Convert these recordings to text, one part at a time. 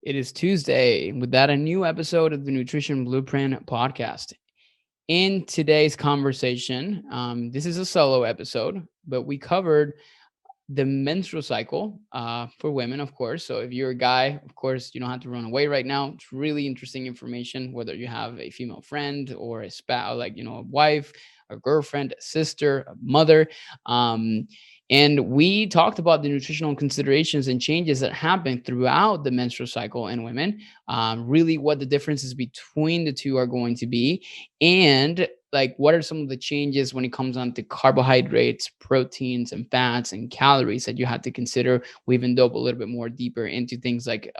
It is Tuesday. With that, a new episode of the Nutrition Blueprint podcast. In today's conversation, this is a solo episode, but we covered the menstrual cycle for women, of course. So if you're a guy, of course, you don't have to run away right now. It's really interesting information, whether you have a female friend or a spouse, like, a wife, a girlfriend, a sister, a mother. And we talked about the nutritional considerations and changes that happen throughout the menstrual cycle in women, really what the differences between the two are going to be, and like what are some of the changes when it comes on to carbohydrates, proteins, and fats and calories that you have to consider. We even dove a little bit more deeper into things like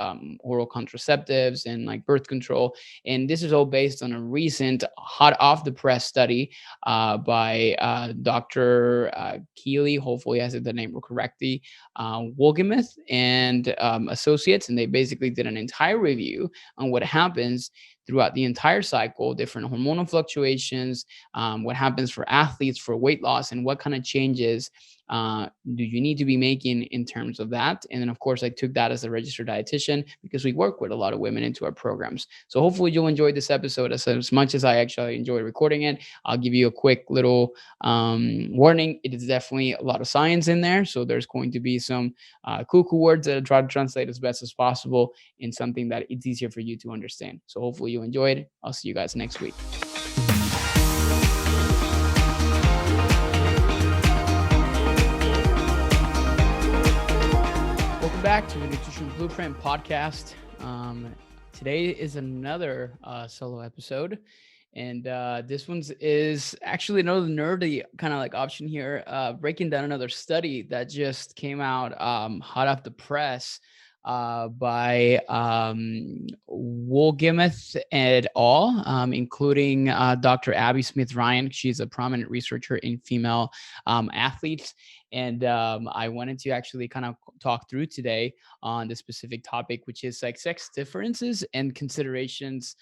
oral contraceptives and like birth control. And this is all based on a recent hot off the press study by Dr. Keeley, hopefully I said the name correctly, Wolgemuth and Associates. And they basically did an entire review on what happens throughout the entire cycle, different hormonal fluctuations, what happens for athletes for weight loss, and what kind of changes do you need to be making in terms of that. And then, of course, I took that as a registered dietitian because we work with a lot of women into our programs. So hopefully you'll enjoy this episode as much as I actually enjoy recording it. I'll give you a quick little warning. It is definitely a lot of science in there. So there's going to be some cool words that I try to translate as best as possible in something that it's easier for you to understand. So hopefully you enjoyed. I'll see you guys next week. Welcome back to the Nutrition Blueprint podcast. Today is another solo episode. And this one's is actually another nerdy kind of like option here, breaking down another study that just came out hot off the press by Wolgemuth et al., including Dr. Abby Smith-Ryan. She's a prominent researcher in female athletes. And I wanted to actually kind of talk through today on the specific topic, which is like sex differences and considerations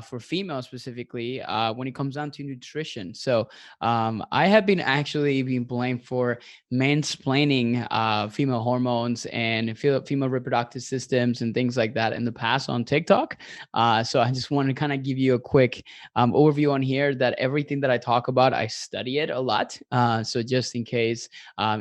for females specifically when it comes down to nutrition. So I have been actually being blamed for mansplaining female hormones and female reproductive systems and things like that in the past on TikTok. So I just want to kind of give you a quick overview on here that everything that I talk about, I study it a lot. So just in case,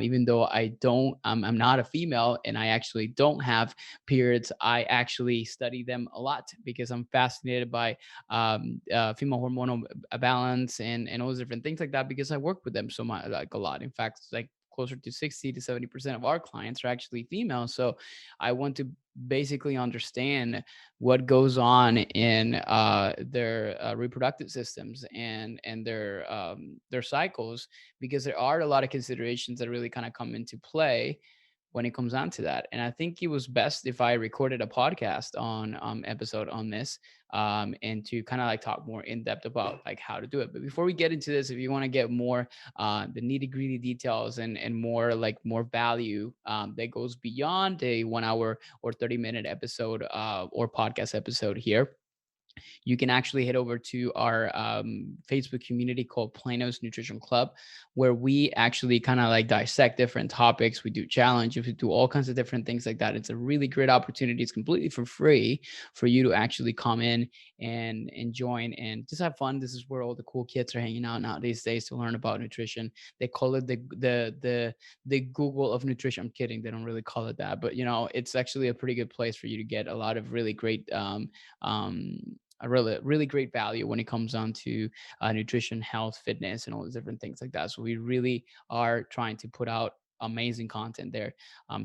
even though I'm not a female and I actually don't have periods, I actually study them a lot because I'm fascinated by female hormonal balance and all those different things like that, because I work with them so much, like a lot. In fact, it's like closer to 60 to 70% of our clients are actually female. So I want to basically understand what goes on in their reproductive systems and their cycles, because there are a lot of considerations that really kind of come into play when it comes down to that. And I think it was best if I recorded a podcast on episode on this, and to kind of like talk more in depth about like how to do it. But before we get into this, if you want to get more the nitty gritty details and more value that goes beyond a 1 hour or 30-minute episode or podcast episode here, you can actually head over to our Facebook community called Plano's Nutrition Club, where we actually kind of like dissect different topics. We do challenges, we do all kinds of different things like that. It's a really great opportunity. It's completely for free for you to actually come in and join and just have fun. This is where all the cool kids are hanging out now these days to learn about nutrition. They call it the Google of nutrition. I'm kidding. They don't really call it that, but it's actually a pretty good place for you to get a lot of really great a really great value when it comes down to nutrition, health, fitness, and all those different things like that. So we really are trying to put out amazing content there.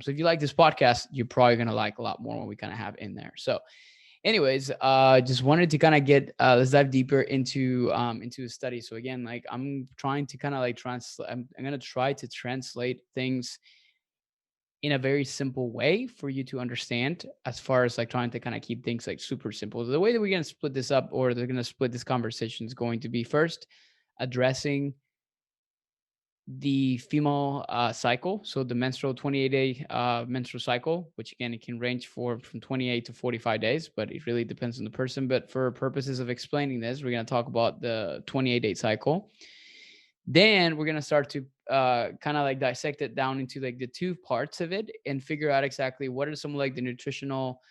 So if you like this podcast, you're probably going to like a lot more what we kind of have in there. So anyways, just wanted to kind of get let's dive deeper into the study. So again, like I'm trying to kind of like translate, I'm going to try to translate things in a very simple way for you to understand, as far as like trying to kind of keep things like super simple. The way that we're going to split this up, or they're going to split this conversation, is going to be first addressing the female cycle. So the menstrual 28-day menstrual cycle, which again, it can range from 28 to 45 days, but it really depends on the person. But for purposes of explaining this, we're going to talk about the 28-day cycle. Then we're going to start to kind of like dissect it down into like the two parts of it and figure out exactly what are some like the nutritional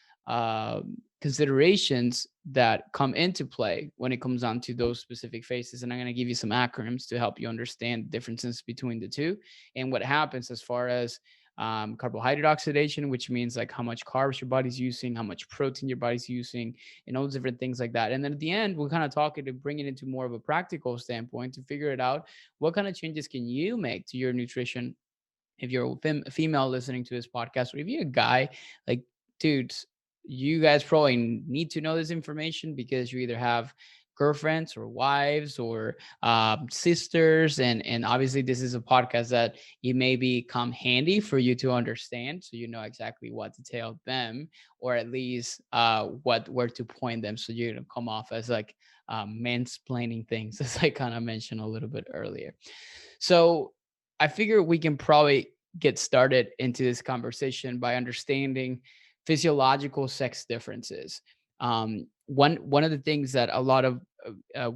considerations that come into play when it comes down to those specific phases. And I'm going to give you some acronyms to help you understand differences between the two and what happens as far as carbohydrate oxidation, which means like how much carbs your body's using, how much protein your body's using, and all those different things like that. And then at the end, we'll kind of talk it to bring it into more of a practical standpoint to figure it out. What kind of changes can you make to your nutrition if you're a female listening to this podcast, or if you're a guy, like, dudes, you guys probably need to know this information because you either have girlfriends or wives or sisters, and obviously this is a podcast that it may become handy for you to understand, so you know exactly what to tell them, or at least what where to point them, so you don't come off as like mansplaining things, as I kind of mentioned a little bit earlier. So I figure we can probably get started into this conversation by understanding physiological sex differences. One of the things that a lot of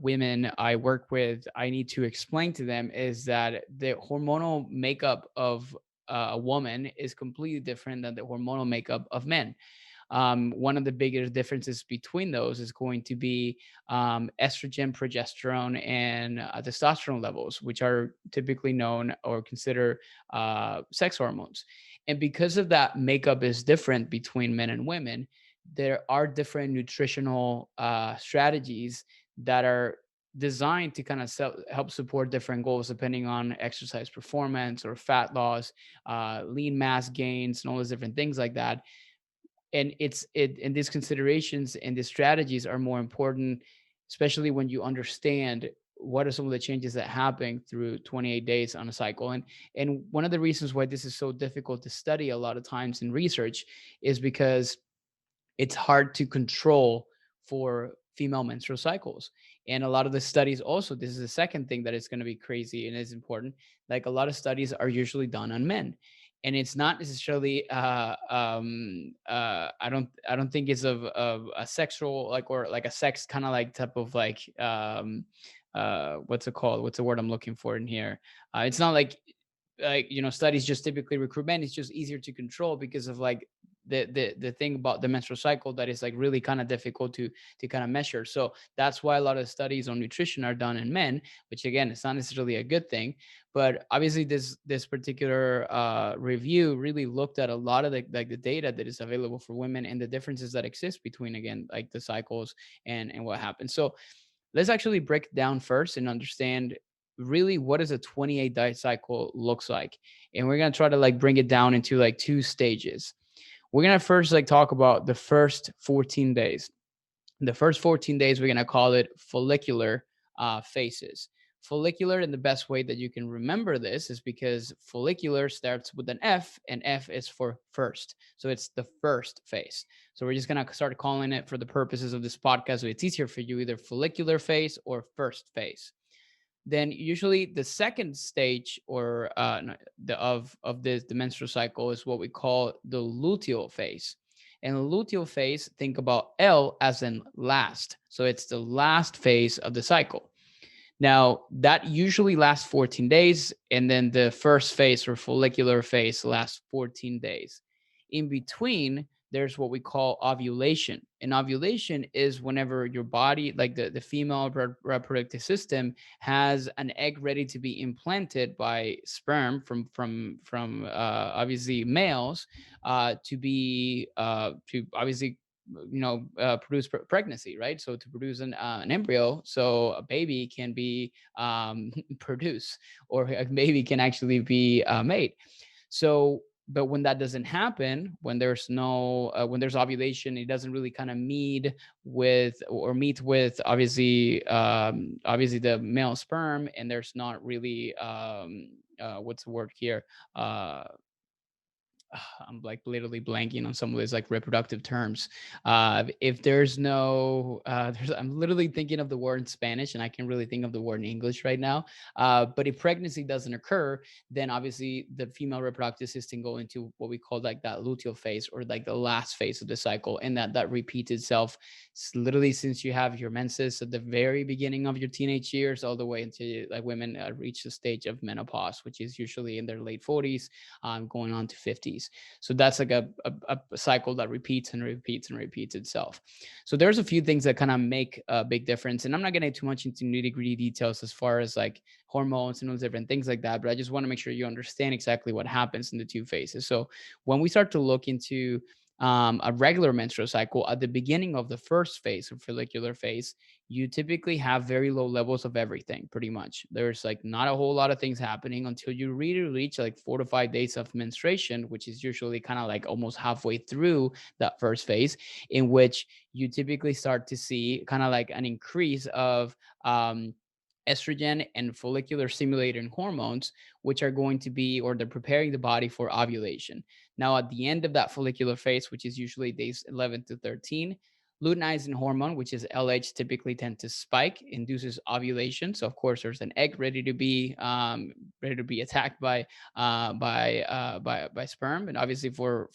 women I work with, I need to explain to them is that the hormonal makeup of a woman is completely different than the hormonal makeup of men. One of the biggest differences between those is going to be estrogen, progesterone, and testosterone levels, which are typically known or considered sex hormones. And because of that, makeup is different between men and women. There are different nutritional strategies that are designed to kind of help support different goals depending on exercise performance or fat loss, lean mass gains, and all those different things like that. And and these considerations and these strategies are more important, especially when you understand what are some of the changes that happen through 28 days on a cycle. And one of the reasons why this is so difficult to study a lot of times in research is because it's hard to control for female menstrual cycles. And a lot of the studies also, this is the second thing that is going to be crazy and is important. Like, a lot of studies are usually done on men. And it's not necessarily I don't think it's of a sexual, like, or like a sex kind of like type of like what's it called? What's the word I'm looking for in here? It's not like studies just typically recruit men. It's just easier to control because of like the thing about the menstrual cycle that is like really kind of difficult to kind of measure. So that's why a lot of studies on nutrition are done in men, which again, it's not necessarily a good thing. But obviously this particular review really looked at a lot of the data that is available for women and the differences that exist between, again, like the cycles and what happens. So let's actually break it down first and understand really what does a 28 day cycle looks like. And we're going to try to like bring it down into like two stages. We're going to first like talk about the first 14 days. The first 14 days, we're going to call it follicular phases. Follicular, and the best way that you can remember this is because follicular starts with an F, and F is for first. So it's the first phase. So we're just going to start calling it, for the purposes of this podcast, so it's easier for you, either follicular phase or first phase. Then usually the second stage, or the menstrual cycle, is what we call the luteal phase. And the luteal phase, think about L as in last. So it's the last phase of the cycle. Now, that usually lasts 14 days, and then the first phase, or follicular phase, lasts 14 days. In between, there's what we call ovulation. And ovulation is whenever your body, like the female reproductive system, has an egg ready to be implanted by sperm from obviously males, to obviously produce pregnancy, right? So to produce an embryo, so a baby can be produced, or a baby can actually be made. So but when that doesn't happen, when there's no when there's ovulation, it doesn't really kind of meet with obviously the male sperm, and there's not really what's the word here, I'm like literally blanking on some of these like reproductive terms. If there's no, I'm literally thinking of the word in Spanish, and I can really think of the word in English right now. But if pregnancy doesn't occur, then obviously the female reproductive system go into what we call like that luteal phase, or like the last phase of the cycle, and that repeats itself literally since you have your menses at the very beginning of your teenage years, all the way until like women reach the stage of menopause, which is usually in their late 40s, going on to 50s. phase. So that's like a cycle that repeats and repeats and repeats itself. So there's a few things that kind of make a big difference. And I'm not getting too much into nitty gritty details as far as like hormones and those different things like that, but I just want to make sure you understand exactly what happens in the two phases. So when we start to look into a regular menstrual cycle, at the beginning of the first phase of follicular phase, you typically have very low levels of everything. Pretty much there's like not a whole lot of things happening until you really reach like 4 to 5 days of menstruation, which is usually kind of like almost halfway through that first phase, in which you typically start to see kind of like an increase of estrogen and follicular stimulating hormones, which are going to be, or they're preparing the body for ovulation. Now, at the end of that follicular phase, which is usually days 11 to 13, luteinizing hormone, which is LH, typically tend to spike, induces ovulation. So, of course, there's an egg ready to be attacked by sperm, and obviously for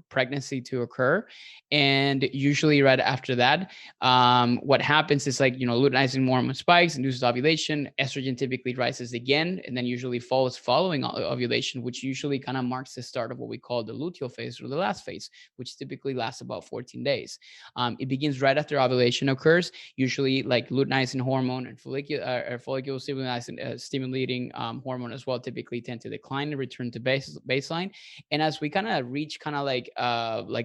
pregnancy to occur. And usually, right after that, what happens is like, luteinizing hormone spikes, induces ovulation, estrogen typically rises again, and then usually falls following ovulation, which usually kind of marks the start of what we call the luteal phase, or the last phase, which typically lasts about 14 days. It begins right after ovulation occurs. Usually like luteinizing hormone and follicular stimulating hormone as well typically tend to decline and return to baseline. And as we kind of reach kind of like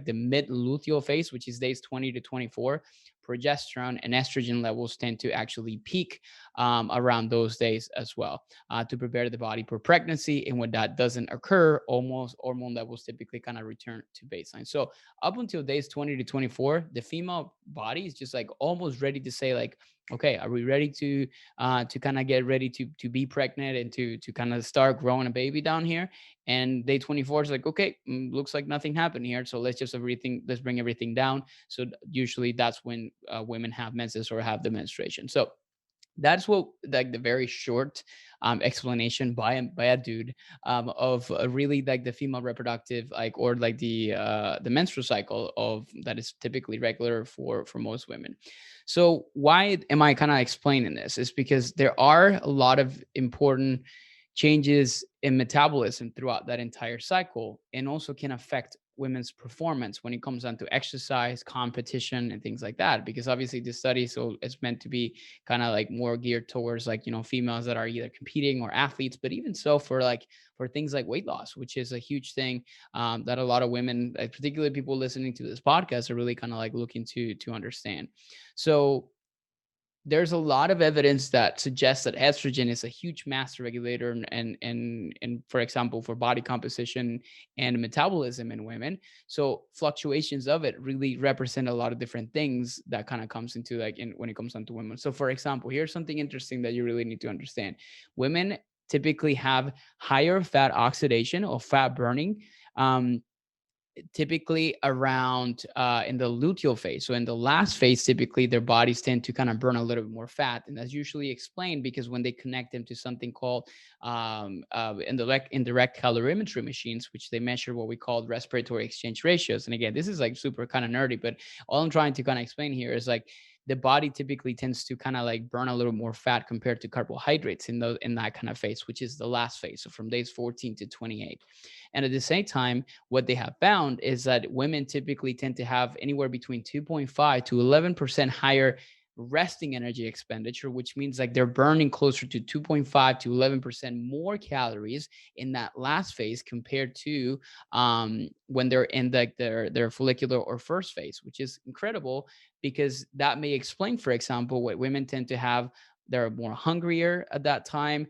the mid luteal phase, which is days 20 to 24, progesterone and estrogen levels tend to actually peak around those days as well, to prepare the body for pregnancy. And when that doesn't occur, almost hormone levels typically kind of return to baseline. So up until days 20 to 24, the female body is just like almost ready to say like, okay, are we ready to kind of get ready to be pregnant and to kind of start growing a baby down here? And day 24 is like, okay, looks like nothing happened here, so let's bring everything down. So usually that's when women have menses or have the menstruation. So that's what, like, the very short explanation by a dude of really like the female reproductive, like, or like the menstrual cycle of that is typically regular for most women. So why am I kind of explaining this? Is because there are a lot of important changes in metabolism throughout that entire cycle, and also can affect women's performance when it comes down to exercise, competition, and things like that. Because obviously this study, so it's meant to be kind of like more geared towards like, females that are either competing or athletes, but even so for things like weight loss, which is a huge thing that a lot of women, like particularly people listening to this podcast, are really kind of like looking to understand. So there's a lot of evidence that suggests that estrogen is a huge master regulator, and for example, for body composition and metabolism in women. So fluctuations of it really represent a lot of different things that kind of comes into like when it comes down to women. So for example, here's something interesting that you really need to understand. Women typically have higher fat oxidation or fat burning, um, typically around in the luteal phase. So in the last phase, typically their bodies tend to kind of burn a little bit more fat, and that's usually explained because when they connect them to something called indirect calorimetry machines, which they measure what we call respiratory exchange ratios. And again, this is like super kind of nerdy, but all I'm trying to kind of explain here is like the body typically tends to kind of like burn a little more fat compared to carbohydrates in that kind of phase, which is the last phase. So from days 14 to 28. And at the same time, what they have found is that women typically tend to have anywhere between 2.5 to 11% higher resting energy expenditure, which means like they're burning closer to 2.5 to 11% more calories in that last phase compared to when they're in their follicular or first phase, which is incredible because that may explain, for example, what women tend to have. They're more hungrier at that time.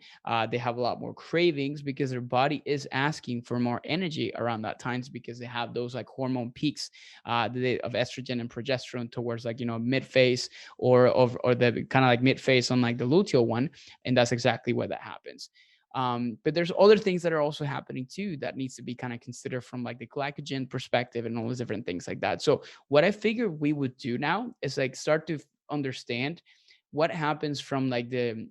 They have a lot more cravings because their body is asking for more energy around that times, because they have those like hormone peaks of estrogen and progesterone towards like, mid phase, or the kind of like mid phase on like the luteal one. And that's exactly where that happens. But there's other things that are also happening too that needs to be kind of considered from like the glycogen perspective and all those different things like that. So what I figured we would do now is like start to understand what happens from like the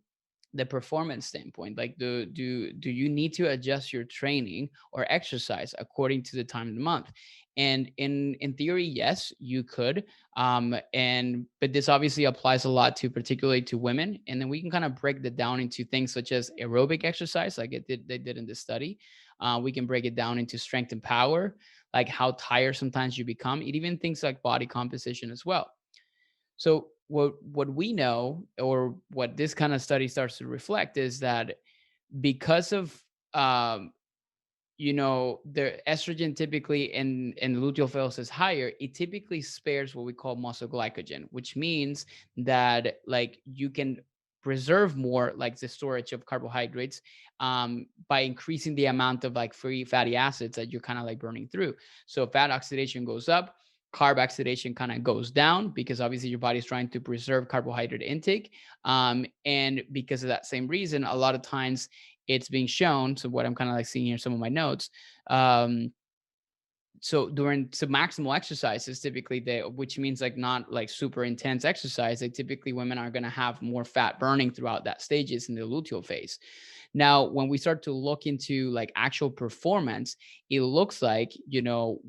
performance standpoint. Like do you need to adjust your training or exercise according to the time of the month? And in theory, yes, you could. And but this obviously applies a lot to, particularly to women. And then we can kind of break that down into things such as aerobic exercise, like they did in this study, We can break it down into strength and power, like how tired sometimes you become. It even things like body composition as well. So what we know, or what this kind of study starts to reflect, is that because of um, the estrogen typically in the luteal phase is higher, it typically spares what we call muscle glycogen, which means that like you can preserve more like the storage of carbohydrates by increasing the amount of like free fatty acids that you're kind of like burning through. So fat oxidation goes up, carb oxidation kind of goes down, because obviously your body is trying to preserve carbohydrate intake. And because of that same reason, a lot of times it's being shown. So what I'm kind of like seeing here, some of my notes. Um, so during submaximal exercises, typically which means like not like super intense exercise, like typically women are going to have more fat burning throughout that stages in the luteal phase. Now, when we start to look into like actual performance, it looks like,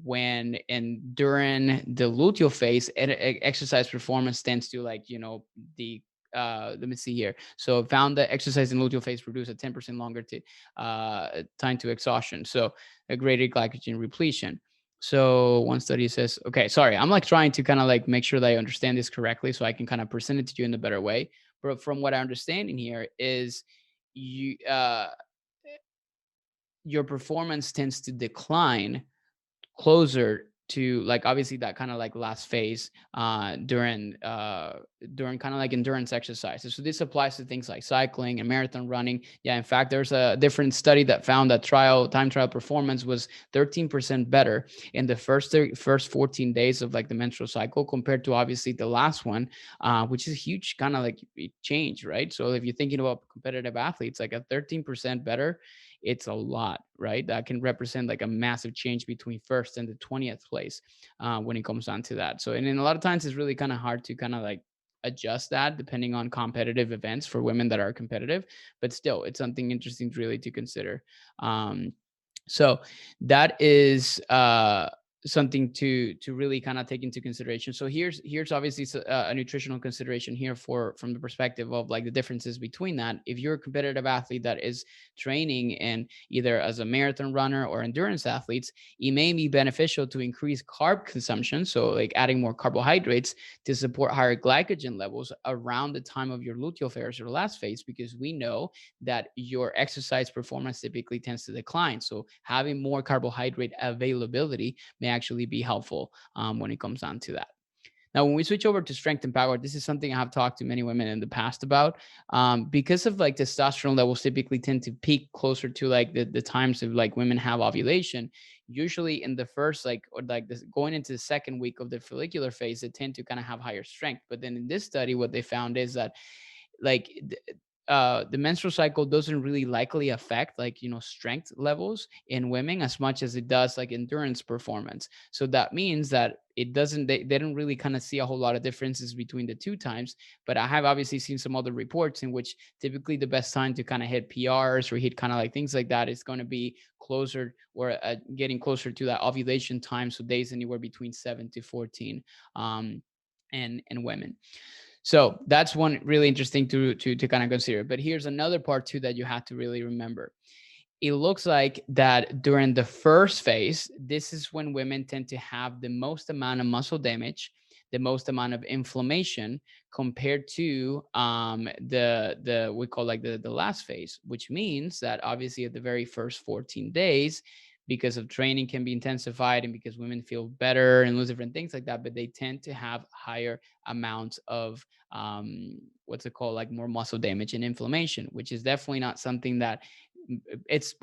when and during the luteal phase, exercise performance tends to like, the let me see here. So found that exercise in luteal phase produce a 10% longer time to exhaustion. So a greater glycogen repletion. So one study says, okay, sorry, I'm like trying to kind of like make sure that I understand this correctly so I can kind of present it to you in a better way. But from what I understand in here is you your performance tends to decline closer to like obviously that kind of like last phase during kind of like endurance exercises. So this applies to things like cycling and marathon running. Yeah, in fact, there's a different study that found that time trial performance was 13% better in the first 14 days of like the menstrual cycle compared to obviously the last one, which is a huge kind of like change, right? So if you're thinking about competitive athletes, like a 13% better, it's a lot, right? That can represent like a massive change between first and the 20th place when it comes down to that. So, and then a lot of times it's really kind of hard to kind of like adjust that depending on competitive events for women that are competitive, but still, it's something interesting really to consider. So that is something to really kind of take into consideration. So here's obviously a nutritional consideration here for from the perspective of like the differences between that. If you're a competitive athlete that is training and either as a marathon runner or endurance athletes, it may be beneficial to increase carb consumption, so like adding more carbohydrates to support higher glycogen levels around the time of your luteal phase or last phase, because we know that your exercise performance typically tends to decline. So having more carbohydrate availability may actually be helpful when it comes down to that. Now, when we switch over to strength and power, this is something I have talked to many women in the past about. Because of like testosterone levels typically tend to peak closer to like the times of like women have ovulation. Usually in the first like or like this going into the second week of the follicular phase, they tend to kind of have higher strength. But then in this study, what they found is that like the menstrual cycle doesn't really likely affect like strength levels in women as much as it does like endurance performance. So that means that it doesn't they don't really kind of see a whole lot of differences between the two times. But I have obviously seen some other reports in which typically the best time to kind of hit PRs or hit kind of like things like that is going to be closer or getting closer to that ovulation time, so days anywhere between 7 to 14 and women. So that's one really interesting to kind of consider. But here's another part too that you have to really remember. It looks like that during the first phase, this is when women tend to have the most amount of muscle damage, the most amount of inflammation compared to the we call like the last phase, which means that obviously at the very first 14 days, because of training can be intensified and because women feel better and lose different things like that, but they tend to have higher amounts of what's it called, like more muscle damage and inflammation, which is definitely not something that it's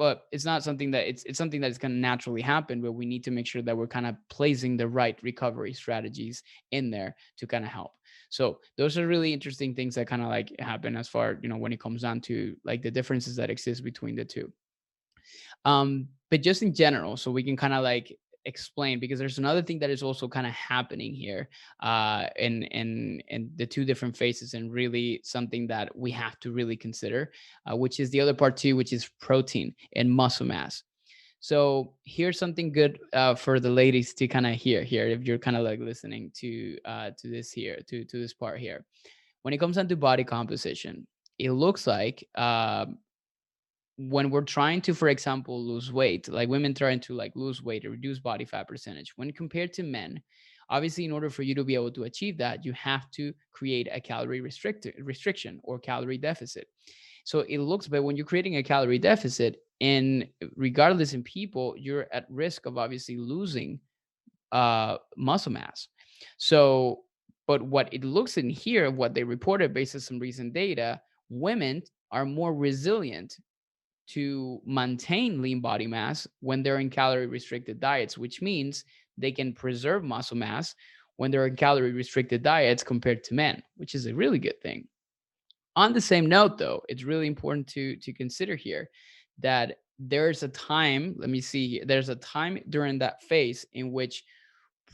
not something that it's something that's going to naturally happen, but we need to make sure that we're kind of placing the right recovery strategies in there to kind of help. So those are really interesting things that kind of like happen as far when it comes down to like the differences that exist between the two. But just in general, so we can kind of like explain, because there's another thing that is also kind of happening here in the two different phases, and really something that we have to really consider, which is the other part too, which is protein and muscle mass. So here's something good for the ladies to kind of hear here, if you're kind of like listening to this here, to this part here. When it comes down to body composition, it looks like when we're trying to, for example, lose weight, like women trying to like lose weight or reduce body fat percentage, when compared to men, obviously, in order for you to be able to achieve that, you have to create a calorie restriction or calorie deficit. So it looks, but when you're creating a calorie deficit, and regardless in people, you're at risk of obviously losing muscle mass. So, but what it looks in here, what they reported based on some recent data, women are more resilient to maintain lean body mass when they're in calorie restricted diets, which means they can preserve muscle mass when they're in calorie restricted diets compared to men, which is a really good thing. On the same note, though, it's really important to consider here that there's a time, let me see here, there's a time during that phase in which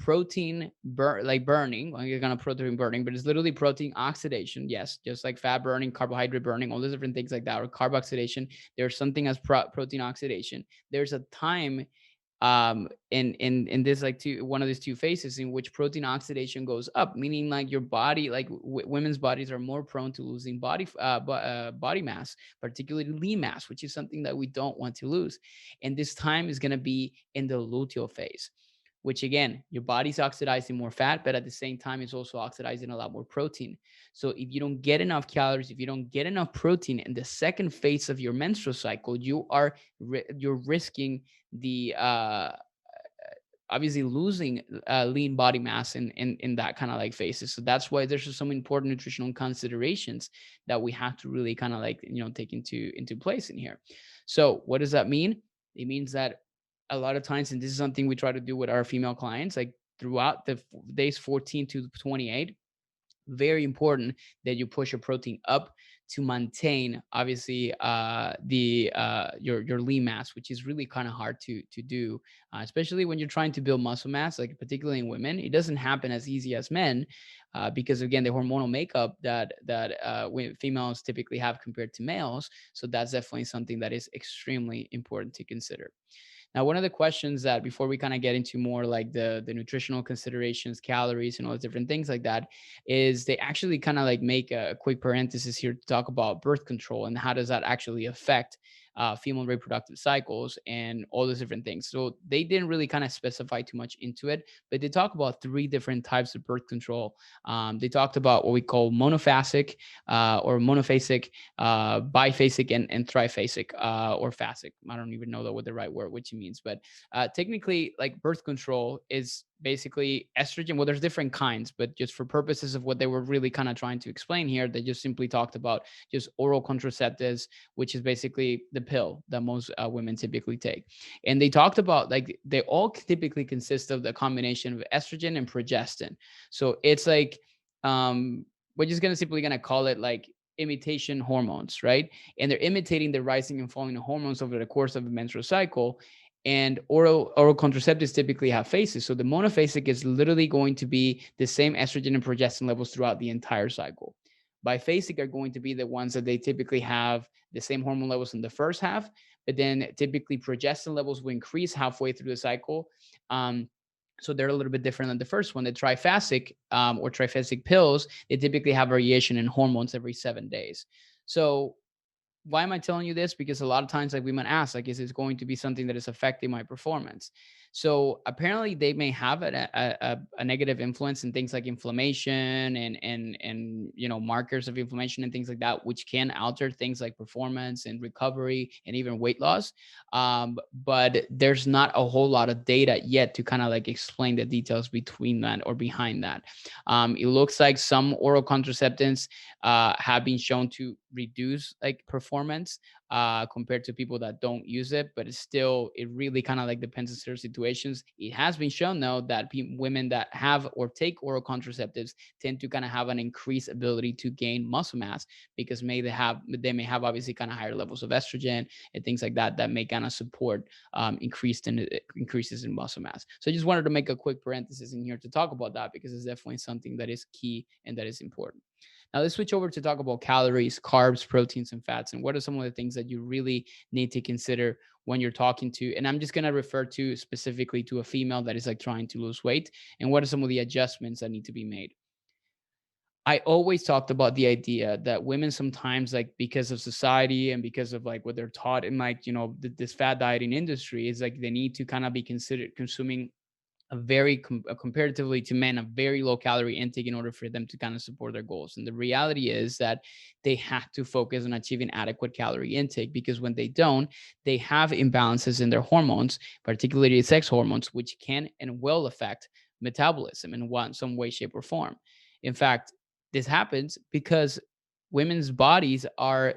burning, like you're gonna protein burning, but it's literally protein oxidation. Yes, just like fat burning, carbohydrate burning, all those different things like that, or carb oxidation. There's something as protein oxidation. There's a time in this like two one of these two phases in which protein oxidation goes up, meaning like your body, like women's bodies are more prone to losing body mass, particularly lean mass, which is something that we don't want to lose. And this time is going to be in the luteal phase, which again, your body's oxidizing more fat, but at the same time, it's also oxidizing a lot more protein. So if you don't get enough calories, if you don't get enough protein in the second phase of your menstrual cycle, you're risking the obviously losing lean body mass in that kind of like phases. So that's why there's just some important nutritional considerations that we have to really kind of like take into place in here. So what does that mean? It means that a lot of times, and this is something we try to do with our female clients, like throughout the days 14 to 28, very important that you push your protein up to maintain obviously your lean mass, which is really kind of hard to do, especially when you're trying to build muscle mass, like particularly in women. It doesn't happen as easy as men, because again, the hormonal makeup that females typically have compared to males. So that's definitely something that is extremely important to consider. Now, one of the questions that, before we kind of get into more like the nutritional considerations, calories, and all the different things like that, is they actually kind of like make a quick parenthesis here to talk about birth control and how does that actually affect female reproductive cycles and all those different things. So they didn't really kind of specify too much into it, but they talk about three different types of birth control. They talked about what we call monophasic or monophasic, biphasic, and triphasic, or phasic. I don't even know what the right word, which it means, but technically, like birth control is basically estrogen. Well, there's different kinds, but just for purposes of what they were really kind of trying to explain here, they just simply talked about just oral contraceptives, which is basically the pill that most women typically take. And they talked about like they all typically consist of the combination of estrogen and progestin. So it's like we're just gonna simply gonna call it like imitation hormones, right? And they're imitating the rising and falling of hormones over the course of a menstrual cycle. And oral contraceptives typically have phases. So the monophasic is literally going to be the same estrogen and progestin levels throughout the entire cycle. Biphasic are going to be the ones that they typically have the same hormone levels in the first half, but then typically progestin levels will increase halfway through the cycle. So they're a little bit different than the first one. The triphasic, or triphasic pills, they typically have variation in hormones every 7 days. So why am I telling you this? Because a lot of times, like, women ask, like, is this going to be something that is affecting my performance? So apparently, they may have a negative influence in things like inflammation and markers of inflammation and things like that, which can alter things like performance and recovery and even weight loss. But there's not a whole lot of data yet to kind of like explain the details between that or behind that. It looks like some oral contraceptives have been shown to reduce like performance compared to people that don't use it, but it really kind of like depends on certain situations. It has been shown though that women that have or take oral contraceptives tend to kind of have an increased ability to gain muscle mass, because they may have obviously kind of higher levels of estrogen and things like that that may kind of support increases in muscle mass. So I just wanted to make a quick parenthesis in here to talk about that, because it's definitely something that is key and that is important. Now let's switch over to talk about calories, carbs, proteins, and fats, and what are some of the things that you really need to consider when you're talking to. And I'm just going to refer to specifically to a female that is like trying to lose weight, and what are some of the adjustments that need to be made. I always talked about the idea that women sometimes, like, because of society and because of like what they're taught in, like, this fat dieting industry, is like they need to kind of be considered consuming a very comparatively to men, a very low calorie intake in order for them to kind of support their goals. And the reality is that they have to focus on achieving adequate calorie intake, because when they don't, they have imbalances in their hormones, particularly sex hormones, which can and will affect metabolism in one some way, shape, or form. In fact, this happens because women's bodies are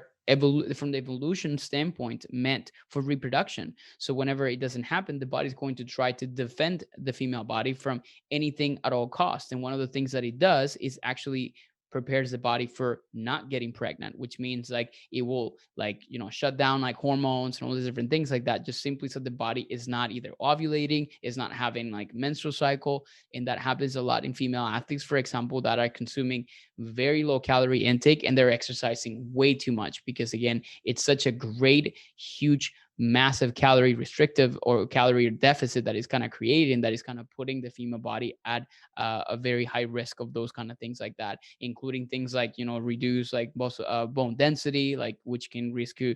from the evolution standpoint meant for reproduction. So whenever it doesn't happen, the body's going to try to defend the female body from anything at all costs. And one of the things that it does is actually prepares the body for not getting pregnant, which means like it will, like, shut down like hormones and all these different things like that, just simply so the body is not either ovulating, is not having like menstrual cycle. And that happens a lot in female athletes, for example, that are consuming very low calorie intake and they're exercising way too much, because again, it's such a great, huge, massive calorie restrictive or calorie deficit that is kind of creating, that is kind of putting the female body at a very high risk of those kind of things like that, including things like, reduce like both bone density, like, which can risk you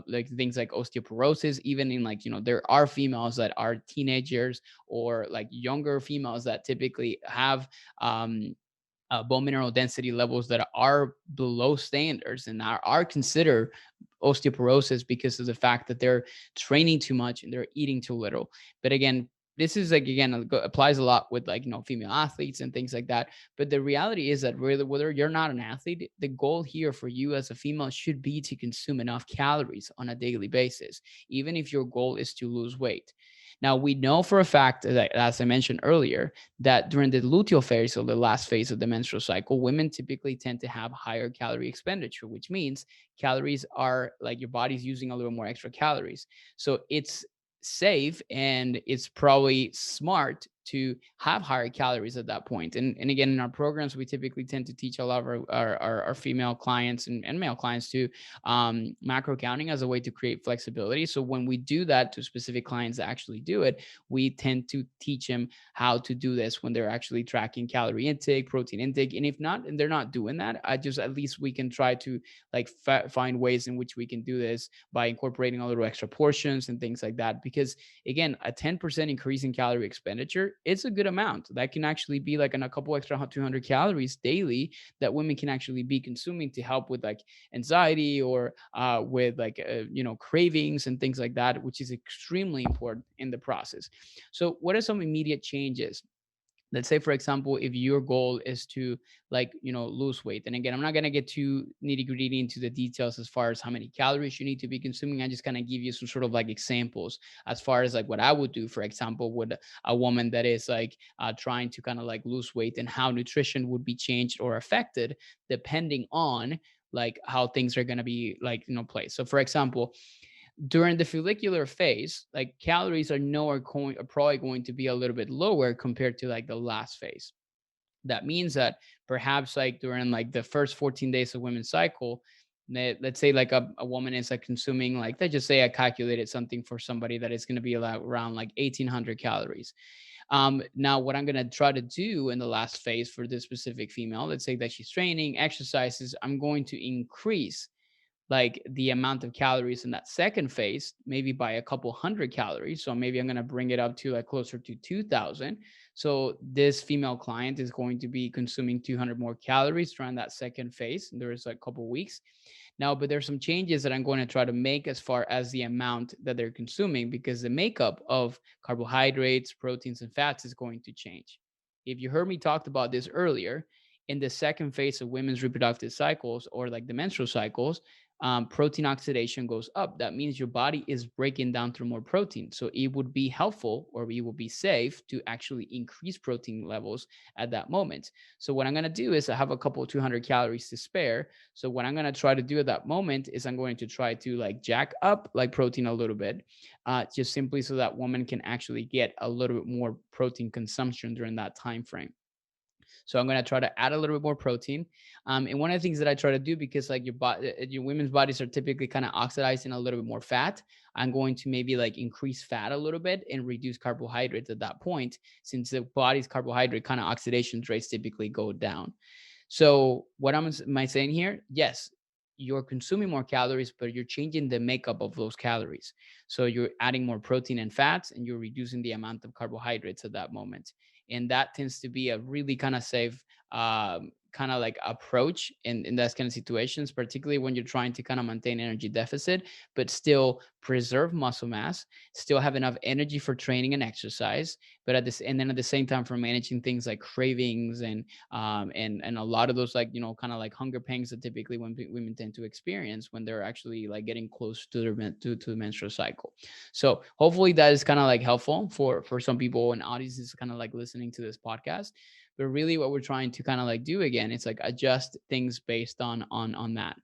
like things like osteoporosis. Even in, like, there are females that are teenagers or like younger females that typically have bone mineral density levels that are below standards and are considered osteoporosis, because of the fact that they're training too much and they're eating too little. But again, this is like, again, applies a lot with, like, female athletes and things like that. But the reality is that really, whether you're not an athlete, the goal here for you as a female should be to consume enough calories on a daily basis, even if your goal is to lose weight. Now, we know for a fact that, as I mentioned earlier, that during the luteal phase, or the last phase of the menstrual cycle, women typically tend to have higher calorie expenditure, which means calories are like your body's using a little more extra calories. So it's safe and it's probably smart to have higher calories at that point. And again, in our programs, we typically tend to teach a lot of our female clients and male clients to macro counting as a way to create flexibility. So when we do that to specific clients that actually do it, we tend to teach them how to do this when they're actually tracking calorie intake, protein intake. And if not, and they're not doing that, I just, at least we can try to like find ways in which we can do this by incorporating a little extra portions and things like that. Because again, a 10% increase in calorie expenditure, it's a good amount. That can actually be like a couple extra 200 calories daily that women can actually be consuming to help with like anxiety or with like cravings and things like that, which is extremely important in the process. So what are some immediate changes? Let's say, for example, if your goal is to, like, lose weight. And again, I'm not going to get too nitty gritty into the details as far as how many calories you need to be consuming. I just kind of give you some sort of like examples as far as like what I would do, for example, with a woman that is like trying to kind of like lose weight, and how nutrition would be changed or affected depending on like how things are going to be like, placed. So for example, during the follicular phase, like, calories are probably going to be a little bit lower compared to like the last phase. That means that perhaps like during like the first 14 days of women's cycle, let's say like a woman is like consuming, like, let's just say I calculated something for somebody that is going to be around like 1800 calories. Now what I'm going to try to do in the last phase for this specific female, let's say that she's training, exercises, I'm going to increase like the amount of calories in that second phase, maybe by a couple hundred calories. So maybe I'm going to bring it up to like closer to 2000. So this female client is going to be consuming 200 more calories during that second phase. And there's a couple weeks. Now, but there's some changes that I'm going to try to make as far as the amount that they're consuming, because the makeup of carbohydrates, proteins, and fats is going to change. If you heard me talked about this earlier, in the second phase of women's reproductive cycles, or like the menstrual cycles, protein oxidation goes up. That means your body is breaking down through more protein. So it would be helpful, or it would be safe to actually increase protein levels at that moment. So what I'm going to do is I have a couple 200 calories to spare. So what I'm going to try to do at that moment is I'm going to try to like jack up like protein a little bit, just simply so that woman can actually get a little bit more protein consumption during that time frame. So I'm going to try to add a little bit more protein. And one of the things that I try to do, because like your women's bodies are typically kind of oxidizing a little bit more fat, I'm going to maybe like increase fat a little bit and reduce carbohydrates at that point, since the body's carbohydrate kind of oxidation rates typically go down. So what am I saying here? Yes, you're consuming more calories, but you're changing the makeup of those calories. So you're adding more protein and fats, and you're reducing the amount of carbohydrates at that moment. And that tends to be a really kind of safe, kind of like approach in that kind of situations, particularly when you're trying to kind of maintain energy deficit, but still preserve muscle mass, still have enough energy for training and exercise, but and then at the same time for managing things like cravings and a lot of those, like, kind of like hunger pangs that typically women tend to experience when they're actually like getting close to to the menstrual cycle. So hopefully that is kind of like helpful for some people and audiences kind of like listening to this podcast. But really what we're trying to kind of like do again, it's like adjust things based on that.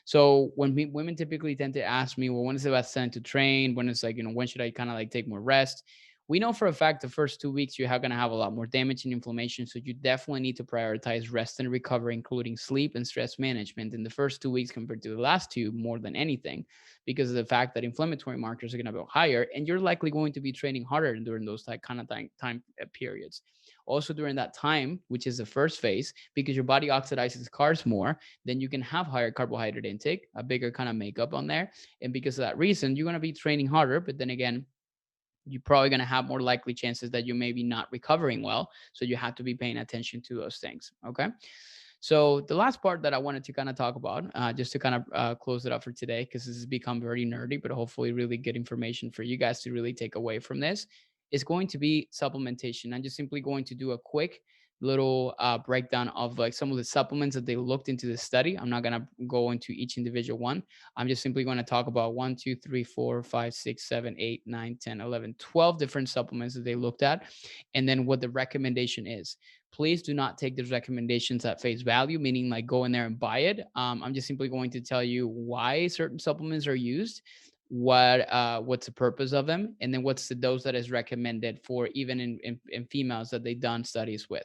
So when women typically tend to ask me, well, when is the best time to train, when it's like, when should I kind of like take more rest? We know for a fact the first 2 weeks you're going to have a lot more damage and inflammation. So you definitely need to prioritize rest and recovery, including sleep and stress management in the first 2 weeks compared to the last two, more than anything, because of the fact that inflammatory markers are going to be higher, and you're likely going to be training harder during those kind of time periods. Also during that time, which is the first phase, because your body oxidizes carbs more, then you can have higher carbohydrate intake, a bigger kind of makeup on there. And because of that reason, you're going to be training harder. But then again, you're probably going to have more likely chances that you may be not recovering well. So you have to be paying attention to those things. Okay. So the last part that I wanted to kind of talk about, just to kind of close it up for today, because this has become very nerdy, but hopefully really good information for you guys to really take away from this, is going to be supplementation. I'm just simply going to do a quick little breakdown of like some of the supplements that they looked into the study. I'm not going to go into each individual one. I'm just simply going to talk about 1, 2, 3, 4, 5, 6, 7, 8, 9, 10, 11, 12 different supplements that they looked at, and then what the recommendation is. Please do not take those recommendations at face value, meaning like go in there and buy it. I'm just simply going to tell you why certain supplements are used, what's the purpose of them, and then what's the dose that is recommended for even in females that they've done studies with.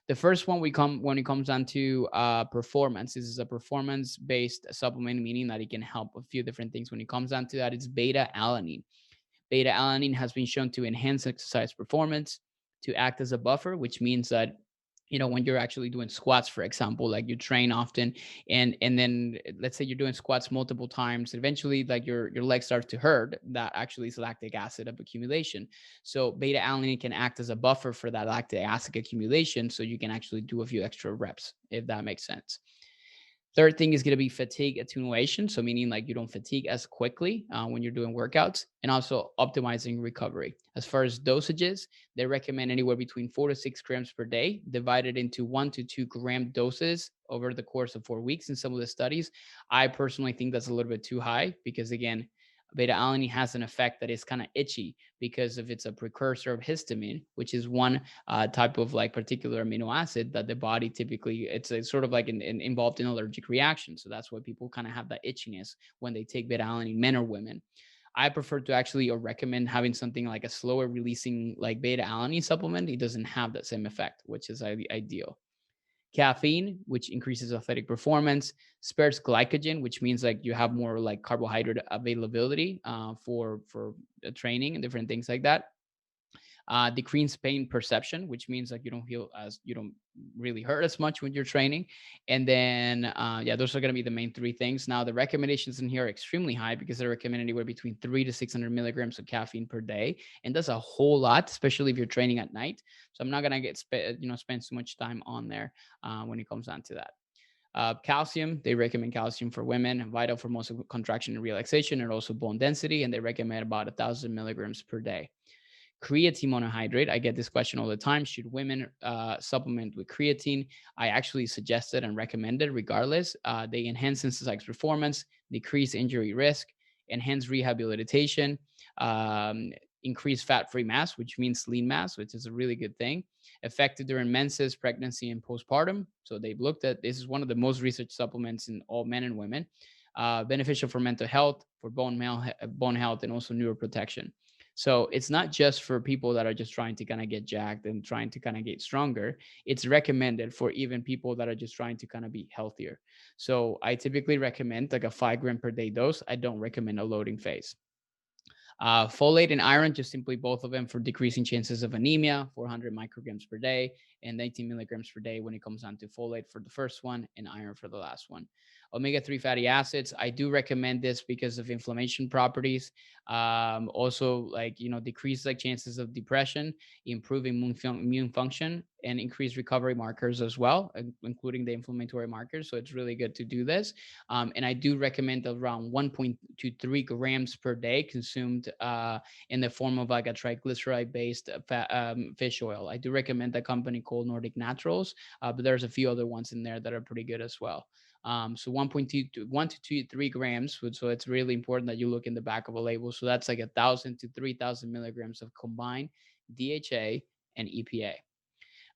The first one when it comes down to performance, this is a performance based supplement, meaning that it can help a few different things. When it comes down to that, it's beta alanine. Beta alanine has been shown to enhance exercise performance, to act as a buffer, which means that when you're actually doing squats, for example, like you train often, and then let's say you're doing squats multiple times, eventually like your legs start to hurt. That actually is lactic acid of accumulation. So beta alanine can act as a buffer for that lactic acid accumulation, so you can actually do a few extra reps, if that makes sense. Third thing is going to be fatigue attenuation. So meaning like you don't fatigue as quickly when you're doing workouts, and also optimizing recovery. As far as dosages, they recommend anywhere between 4 to 6 grams per day, divided into 1 to 2 gram doses over the course of 4 weeks in some of the studies. I personally think that's a little bit too high because again, beta alanine has an effect that is kind of itchy because of it's a precursor of histamine, which is one type of like particular amino acid that the body typically it's sort of like involved in allergic reaction. So that's why people kind of have that itchiness when they take beta alanine, men or women. I prefer to actually or recommend having something like a slower releasing like beta alanine supplement. It doesn't have that same effect, which is ideal. Caffeine, which increases athletic performance, spares glycogen, which means like you have more like carbohydrate availability for training and different things like that. Decrease pain perception, which means like you don't really hurt as much when you're training. And then yeah, those are going to be the main three things. Now the recommendations in here are extremely high because they recommend anywhere between 3 to 600 milligrams of caffeine per day, and that's a whole lot, especially if you're training at night. So I'm not going to spend so much time on there when it comes down to that. Calcium, they recommend calcium for women, vital for muscle contraction and relaxation, and also bone density, and they recommend about 1,000 milligrams per day. Creatine monohydrate, I get this question all the time. Should women supplement with creatine? I actually suggested and recommended regardless. They enhance exercise performance, decrease injury risk, enhance rehabilitation, um, increase fat-free mass, which means lean mass, which is a really good thing. Effective during menses, pregnancy, and postpartum. So they've looked at this is one of the most researched supplements in all men and women. Beneficial for mental health, for bone health, and also neuroprotection. So it's not just for people that are just trying to kind of get jacked and trying to kind of get stronger. It's recommended for even people that are just trying to kind of be healthier. So I typically recommend like a 5 gram per day dose. I don't recommend a loading phase. Folate and iron, just simply both of them for decreasing chances of anemia, 400 micrograms per day, and 19 milligrams per day when it comes down to folate for the first one and iron for the last one. Omega-3 fatty acids, I do recommend this because of inflammation properties. Also, like, decrease like chances of depression, improve immune function, and increase recovery markers as well, including the inflammatory markers. So it's really good to do this. And I do recommend around 1.23 grams per day consumed in the form of like a triglyceride based fish oil. I do recommend a company called Nordic Naturals, but there's a few other ones in there that are pretty good as well. So 1.2 to 1 to 2 3 grams. So it's really important that you look in the back of a label. So that's like 1,000 to 3,000 milligrams of combined DHA and EPA.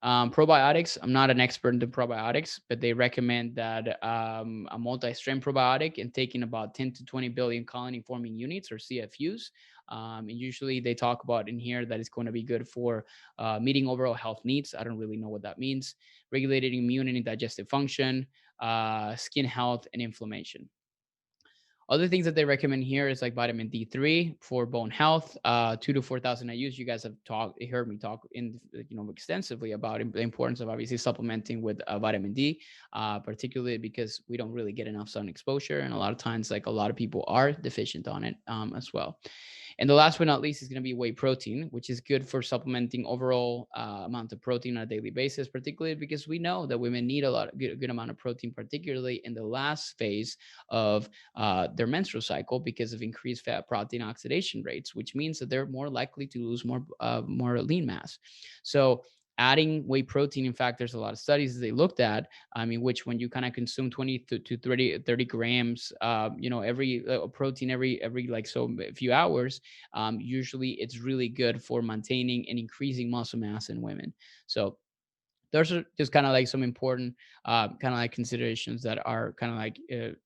Probiotics, I'm not an expert in the probiotics, but they recommend that a multi-strain probiotic and taking about 10 to 20 billion colony forming units or CFUs. And usually they talk about in here that it's going to be good for meeting overall health needs. I don't really know what that means. Regulating immune and digestive function, skin health, and inflammation. Other things that they recommend here is like vitamin D3 for bone health, 2 to 4,000 IUs. You guys have heard me talk extensively about the importance of obviously supplementing with vitamin D, particularly because we don't really get enough sun exposure, and a lot of times, like a lot of people are deficient on it as well. And the last but not least is going to be whey protein, which is good for supplementing overall amount of protein on a daily basis, particularly because we know that women need good amount of protein, particularly in the last phase of their menstrual cycle because of increased fat protein oxidation rates, which means that they're more likely to lose more lean mass. So adding whey protein, in fact, there's a lot of studies that they looked at, which when you kind of consume 20 to 30 grams, every protein every like so a few hours, usually it's really good for maintaining and increasing muscle mass in women. So those are just kind of like some important kind of like considerations that are kind of like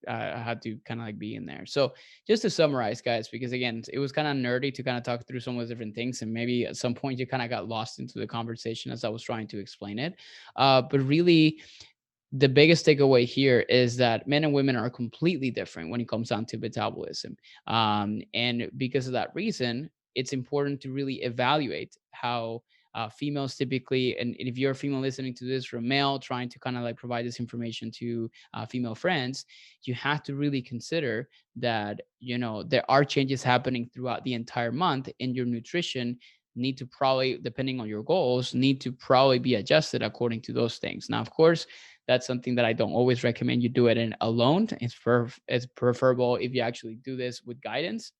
had to kind of like be in there. So just to summarize, guys, because again, it was kind of nerdy to kind of talk through some of those different things, and maybe at some point you kind of got lost into the conversation as I was trying to explain it. But really, the biggest takeaway here is that men and women are completely different when it comes down to metabolism. And because of that reason, it's important to really evaluate how females typically, and if you're a female listening to this, or a male trying to kind of like provide this information to female friends, you have to really consider that, there are changes happening throughout the entire month, and your nutrition need to probably, depending on your goals, need to probably be adjusted according to those things. Now, of course, that's something that I don't always recommend you do it in alone. It's preferable if you actually do this with guidance,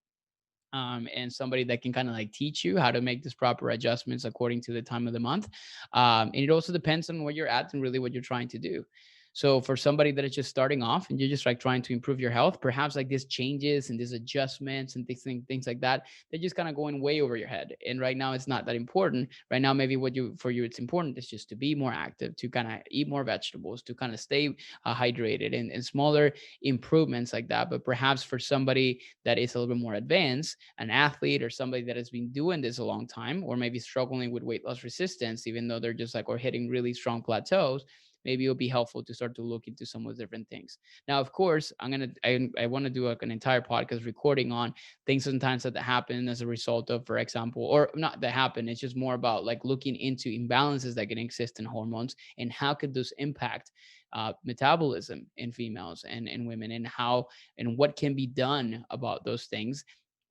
and somebody that can kind of like teach you how to make this proper adjustments according to the time of the month. And it also depends on where you're at and really what you're trying to do. So for somebody that is just starting off and you're just like trying to improve your health, perhaps like these changes and these adjustments and things like that, they're just kind of going way over your head. And right now it's not that important. Right now, maybe for you, it's important is just to be more active, to kind of eat more vegetables, to kind of stay hydrated, and smaller improvements like that. But perhaps for somebody that is a little bit more advanced, an athlete or somebody that has been doing this a long time, or maybe struggling with weight loss resistance, even though they're just like, or hitting really strong plateaus, maybe it'll be helpful to start to look into some of the different things. Now, of course, I want to do like an entire podcast recording on things sometimes that happen as a result of, for example, or not that happen. It's just more about like looking into imbalances that can exist in hormones and how could those impact metabolism in females and women, and how and what can be done about those things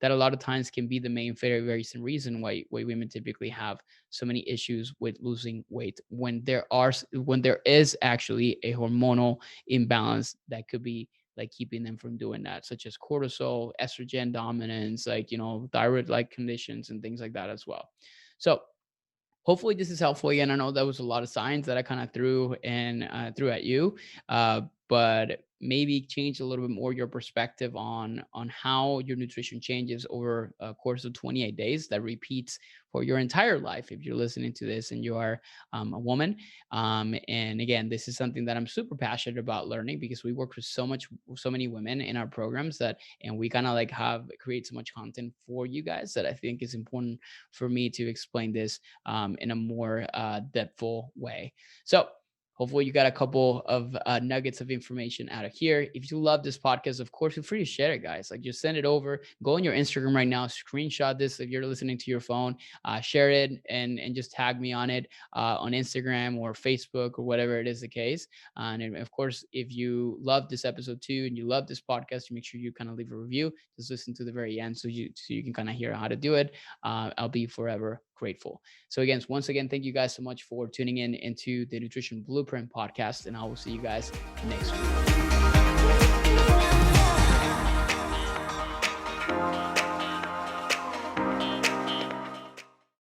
that a lot of times can be the main very recent reason why women typically have so many issues with losing weight when there is actually a hormonal imbalance that could be like keeping them from doing that, such as cortisol, estrogen dominance, like thyroid like conditions and things like that as well. So hopefully this is helpful. Again, I know that was a lot of science that I kind of threw at you, but maybe change a little bit more your perspective on how your nutrition changes over a course of 28 days that repeats for your entire life if you're listening to this and you are a woman. And again, this is something that I'm super passionate about learning because we work with so many women in our programs and we kind of like have create so much content for you guys that I think is important for me to explain this in a more depthful way. So hopefully you got a couple of nuggets of information out of here. If you love this podcast, of course, feel free to share it, guys. Like, just send it over. Go on your Instagram right now, screenshot this if you're listening to your phone, share it, and just tag me on it on Instagram or Facebook or whatever it is the case. And of course, if you love this episode too and you love this podcast, make sure you kind of leave a review. Just listen to the very end so you can kind of hear how to do it. I'll be forever grateful. So again, once again, thank you guys so much for tuning in into the Nutrition Blueprint podcast, and I will see you guys next week.